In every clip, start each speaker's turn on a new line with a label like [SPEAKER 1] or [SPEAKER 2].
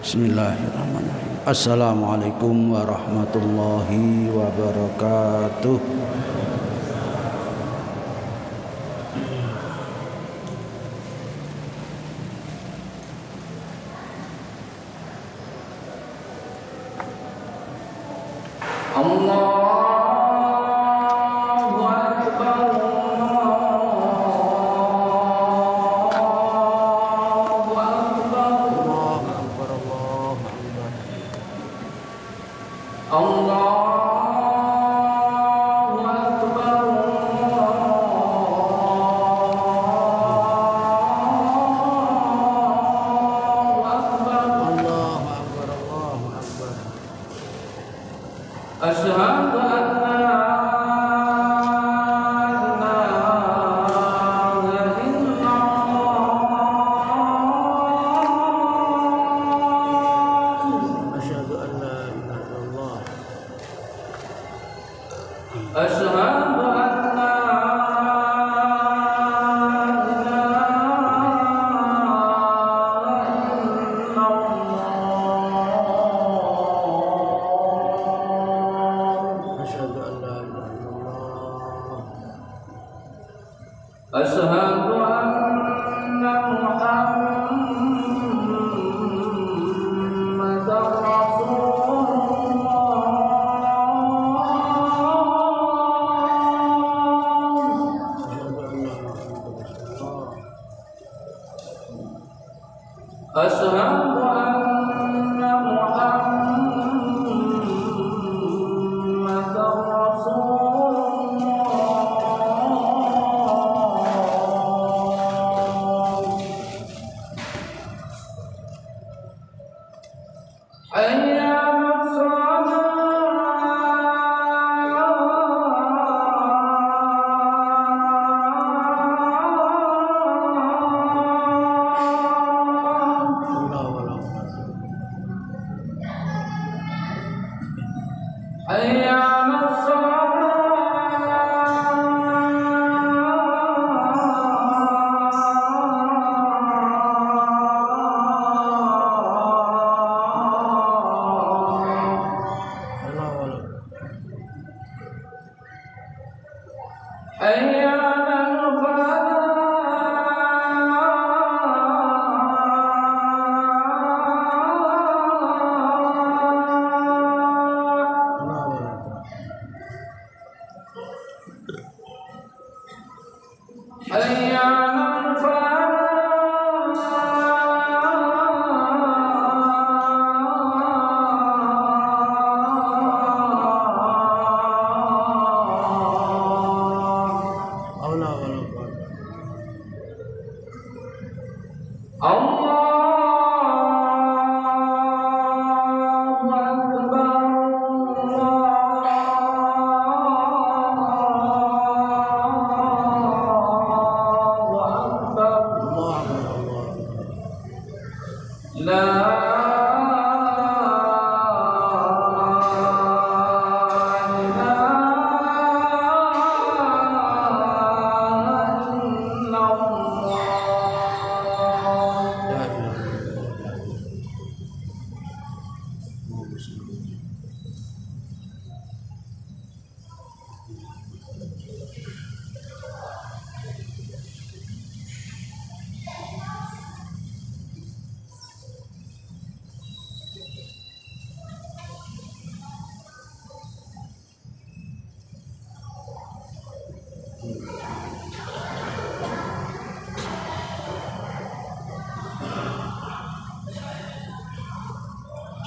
[SPEAKER 1] Bismillahirrahmanirrahim. Assalamualaikum warahmatullahi wabarakatuh.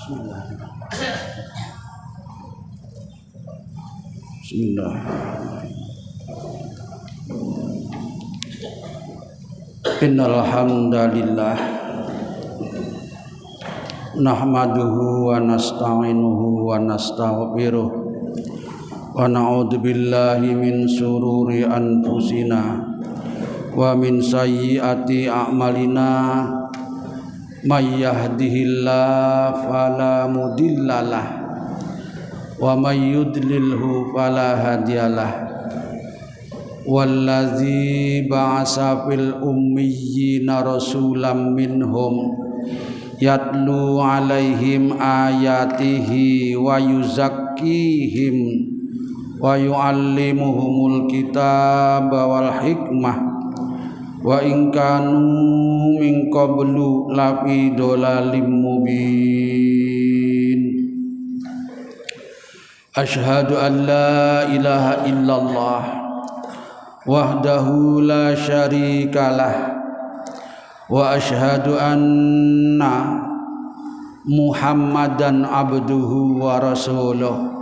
[SPEAKER 1] Bismillahirrahmanirrahim. Innal hamdalillah nahmaduhu wa nasta'inuhu wa nastaghfiruh wa na'udzu billahi min sururi anfusina wa min sayyiati a'malina may yahdihillahu fala mudhillalah wa may yudlilhu fala hadiyalah wallazi ba'asa fil ummiyina rasulam minhum yatlu alaihim ayatihi wa yuzakkihim wa yu'allimuhumul kitaba wal hikmah wa in kanu min qablu lafi dhalalim mubin. Asyhadu an la ilaha illallah wahdahu la syarikalah wa asyhadu anna Muhammadan abduhu wa rasuluh.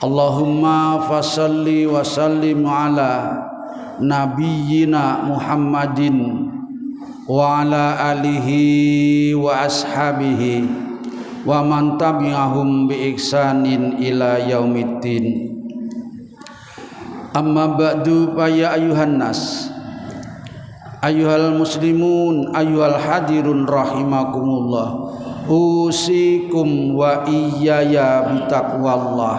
[SPEAKER 1] Allahumma fasalli wa sallim ala nabiyyina Muhammadin wa ala alihi wa ashabihi wa man tabi'ahum bi ihsanin ila yaumiddin. Amma ba'du, fa ya ayuhan nas, ayyuhal muslimun, ayyuhal hadirun rahimakumullah, usikum wa iyaya bitaqwallah.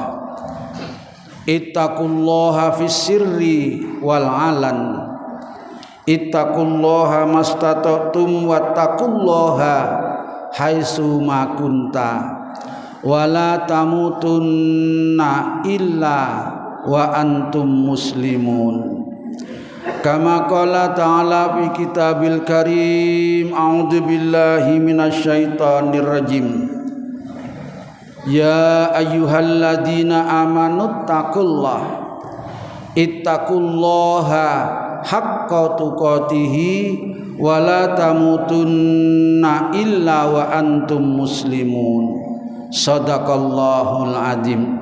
[SPEAKER 1] Ittaqullaha fis sirri wal alan, ittaqullaha mastata'tum wattaqullaha haitsu ma kunta wala tamutunna illa wa antum muslimun. Kama qala ta'ala fi kitabil karim, a'udzu billahi minasyaitonir rajim. Ya ayyuhalladzina amanu taqullah ittaqullaha haqqa tuqatihi wa la tamutunna illa wa antum muslimun. Shadaqallahul azim.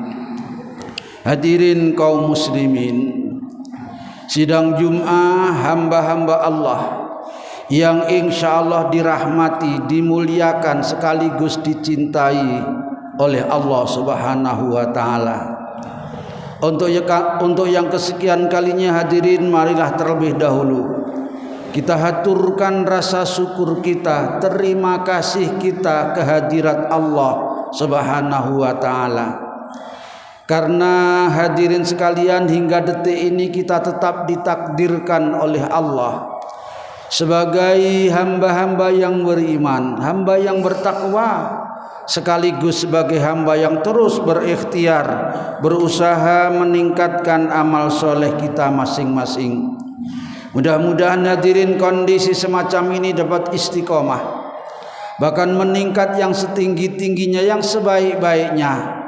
[SPEAKER 1] Hadirin kaum muslimin, sidang Jum'ah hamba-hamba Allah yang insyaallah dirahmati, dimuliakan sekaligus dicintai oleh Allah Subhanahu wa taala. Untuk yang kesekian kalinya hadirin, marilah terlebih dahulu kita haturkan rasa syukur kita, terima kasih kita kehadirat Allah Subhanahu wa taala. Karena hadirin sekalian, hingga detik ini kita tetap ditakdirkan oleh Allah sebagai hamba-hamba yang beriman, hamba yang bertakwa, sekaligus sebagai hamba yang terus berikhtiar, berusaha meningkatkan amal soleh kita masing-masing. Mudah-mudahan hadirin kondisi semacam ini dapat istiqomah, bahkan meningkat yang setinggi-tingginya, yang sebaik-baiknya,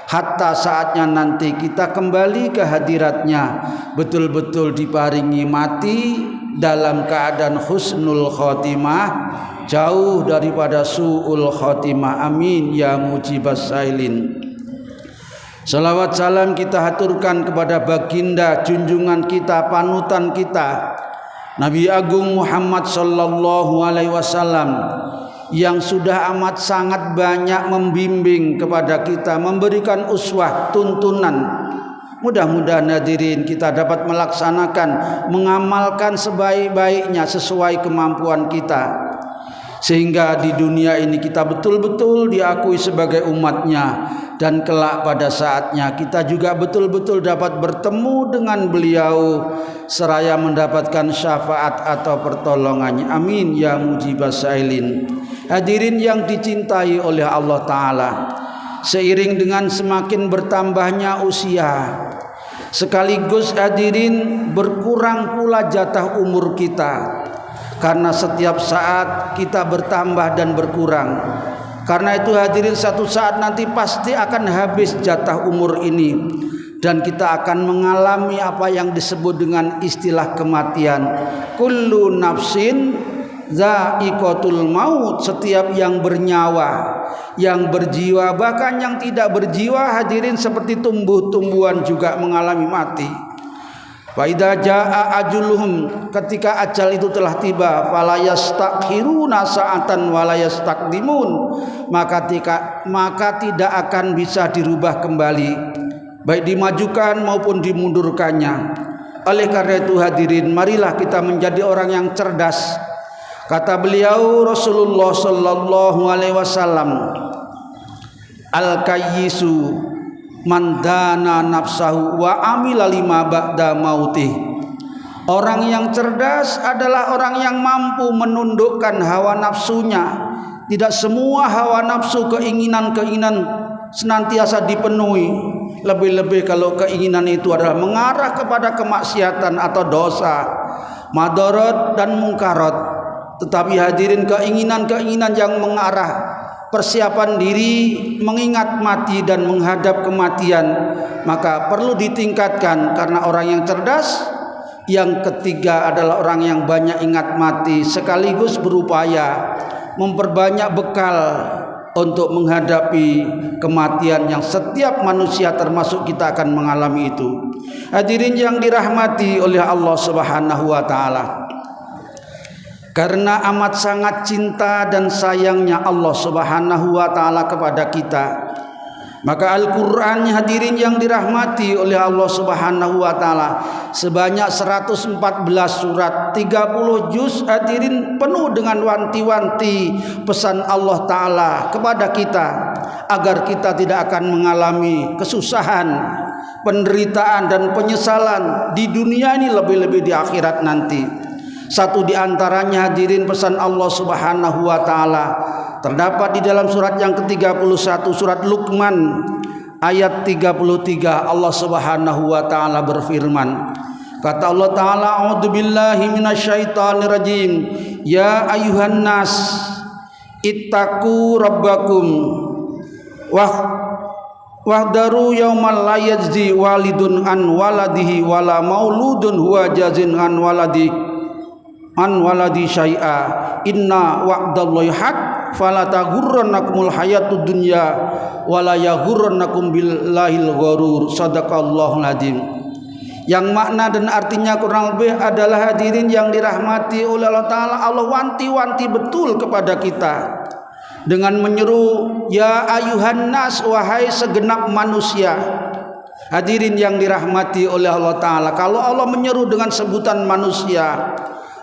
[SPEAKER 1] hatta saatnya nanti kita kembali ke hadiratnya betul-betul diparingi mati dalam keadaan husnul khotimah, jauh daripada su'ul khotimah. Amin ya mujibas sailin. Salawat salam kita haturkan kepada baginda junjungan kita, panutan kita, Nabi Agung Muhammad sallallahu alaihi wasallam, yang sudah amat sangat banyak membimbing kepada kita, memberikan uswah, tuntunan. Mudah-mudahan hadirin kita dapat melaksanakan, mengamalkan sebaik-baiknya sesuai kemampuan kita, sehingga di dunia ini kita betul-betul diakui sebagai umatnya, dan kelak pada saatnya kita juga betul-betul dapat bertemu dengan beliau seraya mendapatkan syafaat atau pertolongannya. Amin ya mujibas sailin. Hadirin yang dicintai oleh Allah Ta'ala, seiring dengan semakin bertambahnya usia, sekaligus hadirin berkurang pula jatah umur kita, karena setiap saat kita bertambah dan berkurang. Karena itu hadirin, satu saat nanti pasti akan habis jatah umur ini, dan kita akan mengalami apa yang disebut dengan istilah kematian. Kullu nafsin za'iqatul maut. Setiap yang bernyawa, yang berjiwa, bahkan yang tidak berjiwa hadirin seperti tumbuh-tumbuhan juga mengalami mati. Fa idza jaa ajuluhum, ketika ajal itu telah tiba, fala yastakhiruna sa'atan wa la yastaqdimun, maka tidak akan bisa dirubah kembali, baik dimajukan maupun dimundurkannya. Oleh karena itu hadirin, marilah kita menjadi orang yang cerdas. Kata beliau Rasulullah sallallahu alaihi wasallam, al-kayyisu mandana nafsahu wa amila lima ba'da mautih. Orang yang cerdas adalah orang yang mampu menundukkan hawa nafsunya. Tidak semua hawa nafsu, keinginan-keinginan senantiasa dipenuhi. Lebih-lebih kalau keinginan itu adalah mengarah kepada kemaksiatan atau dosa, madarat dan mungkarat. Tetapi hadirin, keinginan-keinginan yang mengarah persiapan diri mengingat mati dan menghadap kematian, maka perlu ditingkatkan karena orang yang cerdas. Yang ketiga adalah orang yang banyak ingat mati sekaligus berupaya memperbanyak bekal untuk menghadapi kematian yang setiap manusia termasuk kita akan mengalami itu. Hadirin yang dirahmati oleh Allah Subhanahu wa taala, karena amat sangat cinta dan sayangnya Allah Subhanahu wa taala kepada kita, maka Al-Quran, hadirin yang dirahmati oleh Allah Subhanahu wa taala, sebanyak 114 surat, 30 juz, hadirin, penuh dengan wanti-wanti pesan Allah taala kepada kita agar kita tidak akan mengalami kesusahan, penderitaan dan penyesalan di dunia ini, lebih-lebih di akhirat nanti. Satu di antaranya, hadirin, pesan Allah Subhanahu wa taala terdapat di dalam surat yang ke-31, surat Luqman ayat 33. Allah Subhanahu wa taala berfirman, kata Allah taala, a'udzubillahi minasyaitonirrajim, ya ayyuhan nas ittaqu rabbakum wahdaru yaumal la yajzi walidun an waladihi wala mauludun huwa jazin an waladi syai'a inna wa'dallahi haq fala taghurrannakumul hayatud dunya wala yaghurrannakum billahil gharur. Sadaqallahul azim. Yang makna dan artinya kurang lebih adalah, hadirin yang dirahmati oleh Allah taala, Allah wanti-wanti betul kepada kita dengan menyeru, ya ayuhan nas, wahai segenap manusia. Hadirin yang dirahmati oleh Allah taala, kalau Allah menyeru dengan sebutan manusia,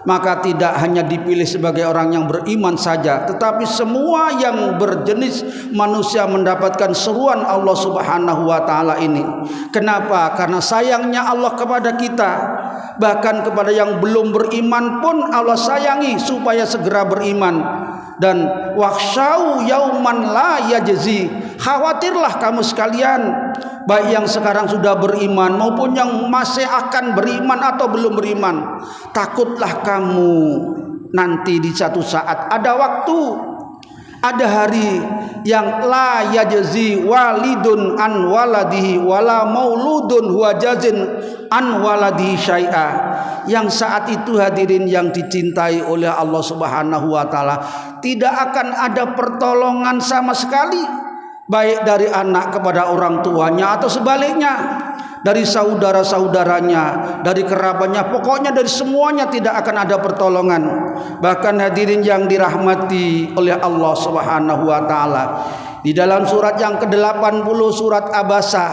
[SPEAKER 1] maka tidak hanya dipilih sebagai orang yang beriman saja, tetapi semua yang berjenis manusia mendapatkan seruan Allah Subhanahu wa taala ini. Kenapa? Karena sayangnya Allah kepada kita. Bahkan kepada yang belum beriman pun Allah sayangi supaya segera beriman. Dan wakhsyau yauman la yajzi, khawatirlah kamu sekalian, baik yang sekarang sudah beriman maupun yang masih akan beriman atau belum beriman, takutlah kamu nanti di satu saat ada waktu, ada hari yang la yajzi walidun an waladihi wala mauludun huwa jazin an waladihi syai'a. Yang saat itu, hadirin yang dicintai oleh Allah Subhanahu wa taala, tidak akan ada pertolongan sama sekali, baik dari anak kepada orang tuanya atau sebaliknya, dari saudara-saudaranya, dari kerabatnya, pokoknya dari semuanya tidak akan ada pertolongan. Bahkan hadirin yang dirahmati oleh Allah Subhanahu wa taala, di dalam surat yang ke-80, surat Abasa,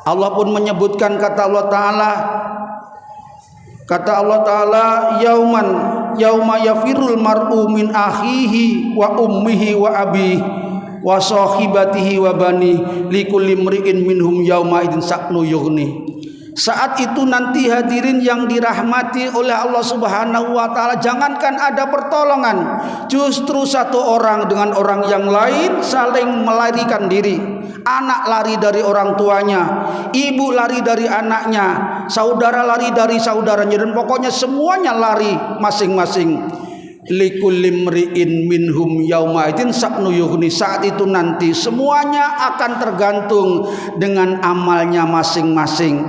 [SPEAKER 1] Allah pun menyebutkan, kata Allah taala, yauma yafirul mar'u min akhihi wa ummihi wa abihi wa sahibatihi wa bani likulli mri'in minhum yauma idzin sa'nu yughni. Saat itu nanti, hadirin yang dirahmati oleh Allah Subhanahu wa taala, jangankan ada pertolongan, justru satu orang dengan orang yang lain saling melarikan diri. Anak lari dari orang tuanya, ibu lari dari anaknya, saudara lari dari saudaranya, dan pokoknya semuanya lari masing-masing. Likulli mri'in minhum yauma idzin sa'nu yughni. Saat itu nanti semuanya akan tergantung dengan amalnya masing-masing.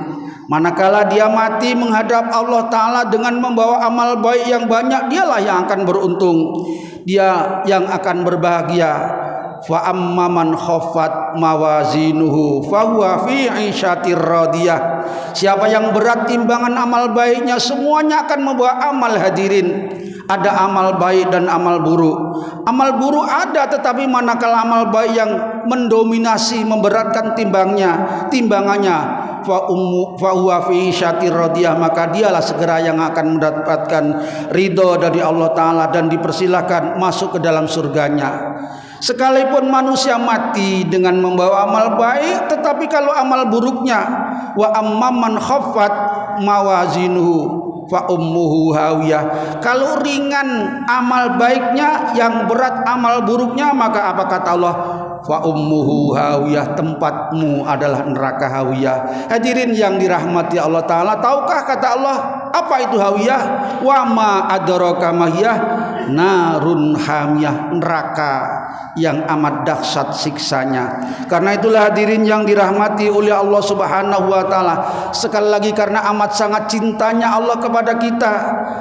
[SPEAKER 1] Manakala dia mati menghadap Allah taala dengan membawa amal baik yang banyak, dialah yang akan beruntung, dia yang akan berbahagia. Fa amman khaffat mawazinuhu fahuwa fi 'isyatir radiyah. Siapa yang berat timbangan amal baiknya, semuanya akan membawa amal, hadirin. Ada amal baik dan amal buruk. Amal buruk ada, tetapi manakala amal baik yang mendominasi, memberatkan timbangannya, fa huwa fi 'isyatir radiyah, maka dialah segera yang akan mendapatkan ridho dari Allah taala dan dipersilahkan masuk ke dalam surganya. Sekalipun manusia mati dengan membawa amal baik, tetapi kalau amal buruknya, wa amman khaffat mawazinuhu fa ummuhu hawiyah, kalau ringan amal baiknya, yang berat amal buruknya, maka apa kata Allah? Fa ummuhu hawiyah, tempatmu adalah neraka hawiyah. Hadirin yang dirahmati Allah Ta'ala, tahukah kata Allah apa itu hawiyah? Wa ma adraka mahiyah narun hamiyah, neraka yang amat dahsyat siksanya. Karena itulah hadirin yang dirahmati oleh Allah Subhanahu wa Ta'ala, sekali lagi karena amat sangat cintanya Allah kepada kita,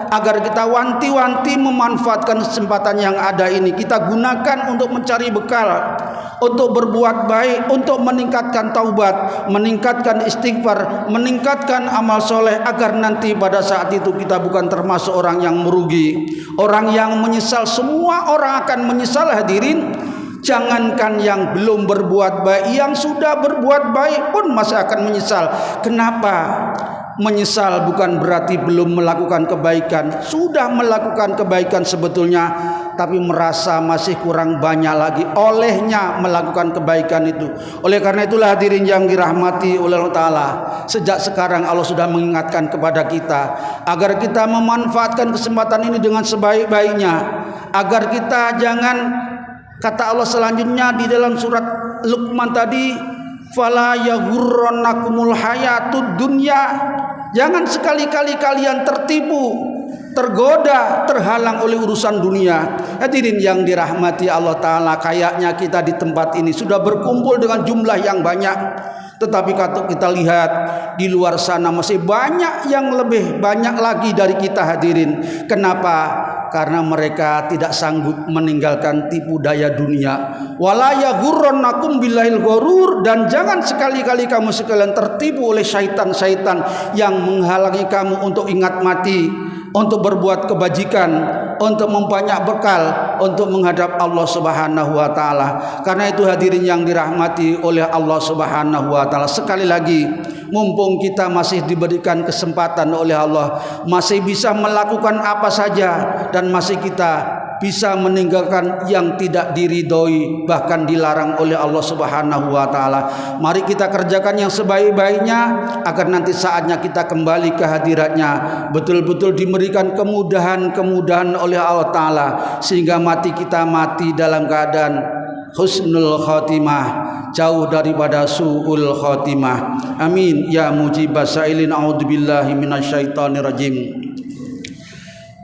[SPEAKER 1] agar kita wanti-wanti memanfaatkan kesempatan yang ada ini, kita gunakan untuk mencari bekal, untuk berbuat baik, untuk meningkatkan taubat, meningkatkan istighfar, meningkatkan amal soleh, agar nanti pada saat itu kita bukan termasuk orang yang merugi, orang yang menyesal. Semua orang akan menyesal hadirin. Jangankan yang belum berbuat baik, yang sudah berbuat baik pun masih akan menyesal. Kenapa? Menyesal bukan berarti belum melakukan kebaikan, sudah melakukan kebaikan sebetulnya, tapi merasa masih kurang banyak lagi olehnya melakukan kebaikan itu. Oleh karena itulah hadirin yang dirahmati oleh Allah Ta'ala, sejak sekarang Allah sudah mengingatkan kepada kita agar kita memanfaatkan kesempatan ini dengan sebaik-baiknya, agar kita jangan, kata Allah selanjutnya di dalam surat Luqman tadi, fala yaghurrannakumul hayatud dunya, jangan sekali-kali kalian tertipu, tergoda, terhalang oleh urusan dunia. Hadirin yang dirahmati Allah Ta'ala, kayaknya kita di tempat ini sudah berkumpul dengan jumlah yang banyak, tetapi kalau kita lihat di luar sana masih banyak yang lebih banyak lagi dari kita hadirin. Kenapa? Karena mereka tidak sanggup meninggalkan tipu daya dunia. Wala yaghurrannakum billahil ghurur, dan jangan sekali-kali kamu sekalian tertipu oleh syaitan-syaitan yang menghalangi kamu untuk ingat mati, untuk berbuat kebajikan, untuk memperbanyak bekal, untuk menghadap Allah Subhanahu wa Ta'ala. Karena itu hadirin yang dirahmati oleh Allah Subhanahu wa Ta'ala, sekali lagi, mumpung kita masih diberikan kesempatan oleh Allah, masih bisa melakukan apa saja, dan masih kita bisa meninggalkan yang tidak diridhoi, bahkan dilarang oleh Allah Subhanahu wa Ta'ala. Mari kita kerjakan yang sebaik-baiknya, agar nanti saatnya kita kembali ke hadiratnya betul-betul diberikan kemudahan-kemudahan oleh Allah Ta'ala, sehingga mati kita mati dalam keadaan husnul khotimah, jauh daripada su'ul khotimah. Amin ya mujibas sa'ilin. A'udzubillahi minasyaitonir rajim.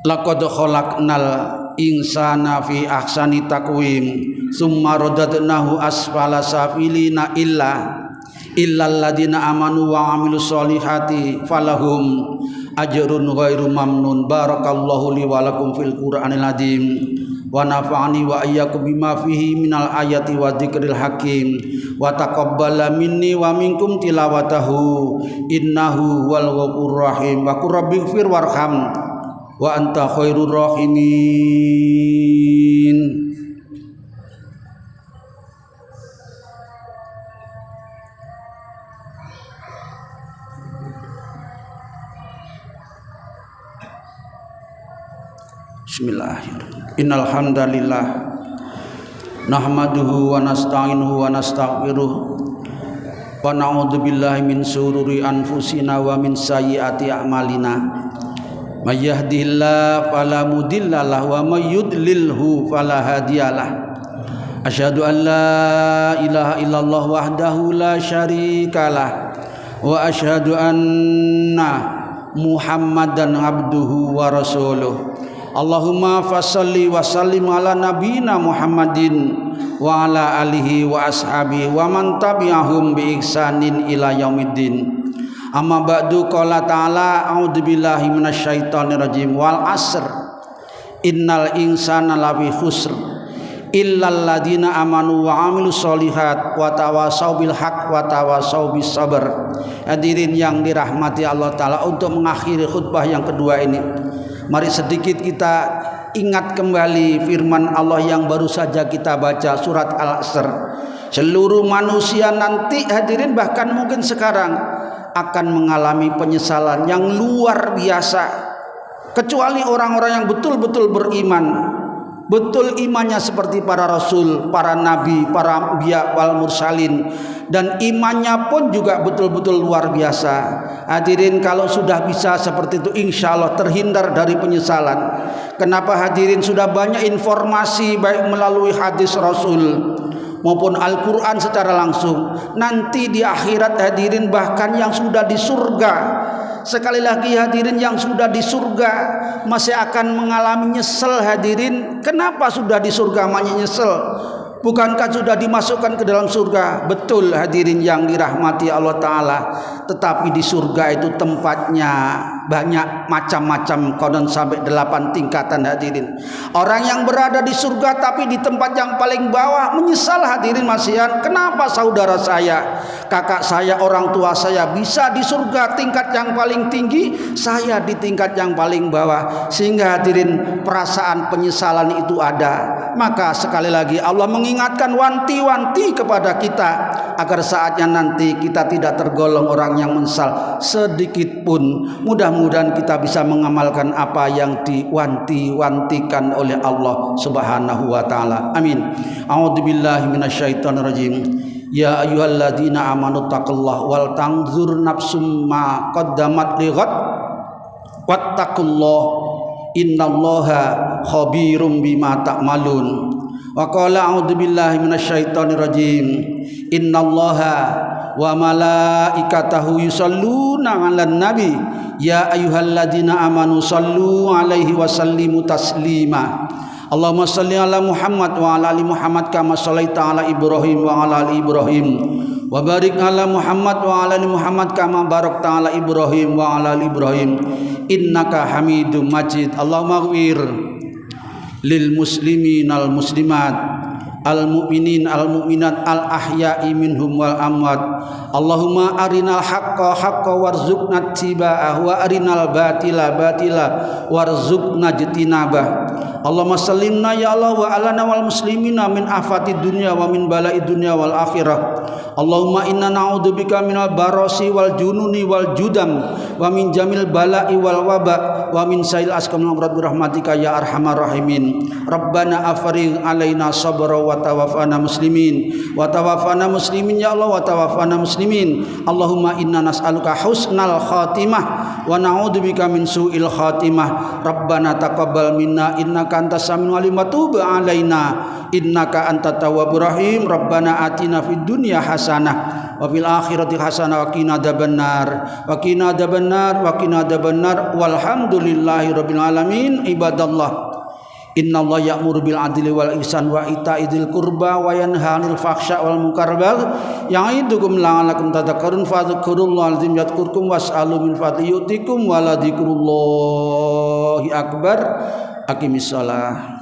[SPEAKER 1] Laqad khalaqnal insana fi ahsani taqwim summa radadnahu asfala safilina illal ladina amanu wa amilus solihati falahum ajrun ghairu mamnun. Barakallahu li wa lakum fil Qur'anil azim wa nafa'ani wa iyyakum bima fihi minal ayati wa dzikril hakim wa taqabbala minni wa minkum tilawatahu innahu wal ghafurur rahim. Wa qur rabbighfir warham wa anta khairur rahimin. Bismillahirrahmanirrahim. Innal hamdalillah nahmaduhu wa nasta'inuhu wa nastaghfiruh wa na'udzu billahi min shururi anfusina wa min sayyiati a'malina. May yahdihillahu fala mudhillalah wa may yudlilhu fala hadiyalah. Asyhadu an la ilaha illallah wahdahu la syarikalah wa asyhadu anna Muhammadan abduhu wa rasuluh. Allahumma fassalli wa sallim ala nabiyyina Muhammadin wa ala alihi wa ashabihi wa man tabi'ahum bi ihsanin ila yaumiddin. Amma ba'du, qala ta'ala a'udzubillahi minasyaitonir rajim wal asr innal insana lafi khusr illal ladina amanu wa amilus solihat wa tawasau bil haq wa tawasau bis sabr. Hadirin yang dirahmati Allah Ta'ala, untuk mengakhiri khutbah yang kedua ini, mari sedikit kita ingat kembali firman Allah yang baru saja kita baca, surat Al-Asr. Seluruh manusia nanti hadirin, bahkan mungkin sekarang, akan mengalami penyesalan yang luar biasa, kecuali orang-orang yang betul-betul beriman. betul imannya seperti para rasul, para nabi, para anbiya wal mursalin, dan imannya pun juga betul-betul luar biasa. Hadirin, kalau sudah bisa seperti itu, insya Allah terhindar dari penyesalan. Kenapa hadirin? Sudah banyak informasi baik melalui hadis Rasul maupun Al-Quran secara langsung. Nanti di akhirat hadirin, bahkan yang sudah di surga, sekali lagi hadirin, yang sudah di surga masih akan mengalami nyesel hadirin. Kenapa sudah di surga masih nyesel? Bukankah sudah dimasukkan ke dalam surga? Betul hadirin yang dirahmati Allah Ta'ala. Tetapi di surga itu tempatnya banyak macam-macam, konon sampai 8 tingkatan hadirin. Orang yang berada di surga tapi di tempat yang paling bawah menyesal hadirin masihan. Kenapa saudara saya, kakak saya, orang tua saya bisa di surga tingkat yang paling tinggi, saya di tingkat yang paling bawah? Sehingga hadirin, perasaan penyesalan itu ada. Maka sekali lagi Allah mengingatkan, wanti-wanti kepada kita agar saatnya nanti kita tidak tergolong orang yang menyesal sedikit pun. Mudah-mudahan kita bisa mengamalkan apa yang diwanti-wantikan oleh Allah Subhanahu wa taala. Amin. A'udzubillahi minasyaitonirrajim. Ya ayyuhalladzina amanu taqullaha wal tanzur nafsum ma qaddamat lighad wattaqullaha innallaha khabirum bima ta'malun. Wa qala a'udzubillahi minasyaitonirrajim. Innallaha wa malaikatahu yusholluna 'alan nabi ya ayyuhalladzina amanu shallu 'alaihi wa sallimu taslima. Allahumma shalli ala Muhammad wa ala ali Muhammad kama shallaita ala Ibrahim wa ala ali Ibrahim wa barik ala Muhammad wa ala ali Muhammad kama barakta ala Ibrahim wa ala ali Ibrahim innaka Hamidum Majid. Allahumma ighfir lil muslimin al muslimat al mu'minin al mu'minat al ahya'i minhum wal amwat. Allahumma arinal haqqa haqqa warzuqna ittiba'ah wa arinal batila batila warzuqna ijtinabah. Allahumma sallimna ya Allah wa alana wal muslimina min afati dunya wa min bala'i dunya wal akhirah. Allahumma inna na'udzubika minal barasi wal jununi wal judam wa min jamil bala'i wal waba wa min sail asqamil amrad bi rahmatika ya arhamar rahimin. Rabbana afrigh alaina sabra wa tawaffana muslimin ya Allah wa tawaffana muslimin. Allahumma inna nas'aluka husnal khatimah wa na'udzubika min su'il khatimah. Rabbana taqabbal minna innaka antas samiul alim wa tub alaina innaka antat tawwabur rahim. Rabbana atina fid dunya hasanah wa fil akhirati hasanah wa qina adzabannar wa qina adzabannar wa qina adzabannar walhamdulillahi rabbil alamin. Ibadallah, innallaha ya'muru bil adli wal ihsan wa ita'i dzil qurba wa yanha 'anil fahsya wal munkar wal baghi ya'idukum la'allakum tadhakkarun fadhkurullaha azim yadhkurkum was'alu min fadli yu'tikum wa la dzikrullahi akbar. Aqimissalah.